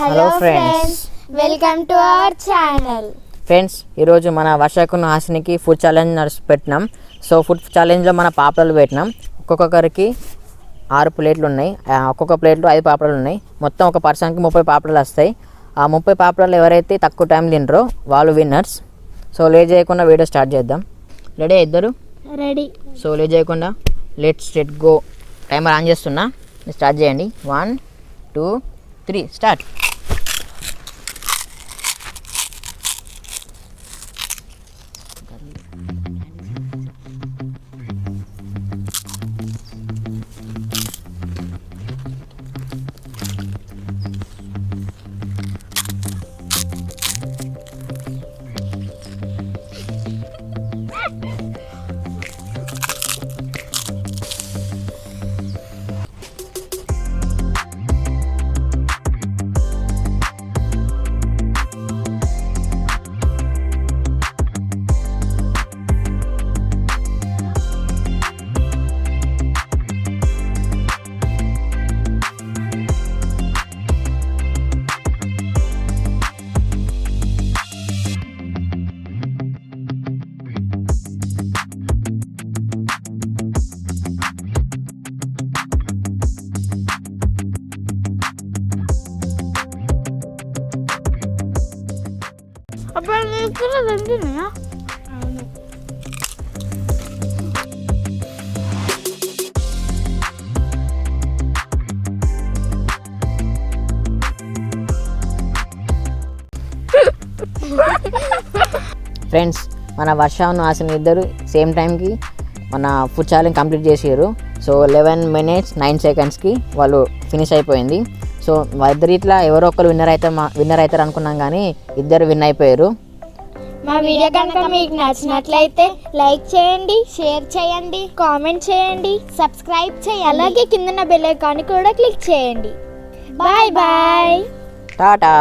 Hello friends, welcome to our channel. Friends, ఈరోజు మన వర్షకును హాసినికి food challenge పెట్టినాం. సో ఫుడ్ ఛాలెంజ్లో మన పాపడాలు పెట్టినాం. ఒక్కొక్కరికి 6 ప్లేట్లు ఉన్నాయి. ఒక్కొక్క ప్లేట్లో 5 పాపడాలు ఉన్నాయి. మొత్తం ఒక పర్సన్కి 30 పాపడాలు వస్తాయి. ఆ 30 పాపడాలు ఎవరైతే తక్కువ టైం తింటారో వాళ్ళు విన్నర్స్. సో లేట్ చేయకుండా వీడియో స్టార్ట్ చేద్దాం. రెడీ ఇద్దరు? రెడీ. సో లేట్ చేయకుండా లెట్స్ గో. టైమర్ ఆన్ చేస్తున్నా, స్టార్ట్ చేయండి. 1 2 3 స్టార్ట్. ఫ్రెండ్స్, మన వర్షను హాసిని ఇద్దరు సేమ్ టైంకి మన ఫుడ్ ఛాలెంజ్ కంప్లీట్ చేసారు. సో 11 minutes 9 secondsకి వాళ్ళు ఫినిష్ అయిపోయింది. సో ఇద్దరు ఇట్లా ఎవరో ఒకరు విన్నర్ అవుతారు అనుకున్నాం, కానీ ఇద్దరు విన్ అయిపోయారు. మా వీడియో కనుక మీకు నచ్చినట్లయితే లైక్ చేయండి, షేర్ చేయండి, కామెంట్ చేయండి, సబ్స్క్రైబ్ చేయండి, అలాగే కింద బెల్ ఐకాన్ కూడా క్లిక్ చేయండి. Bye bye, Tata.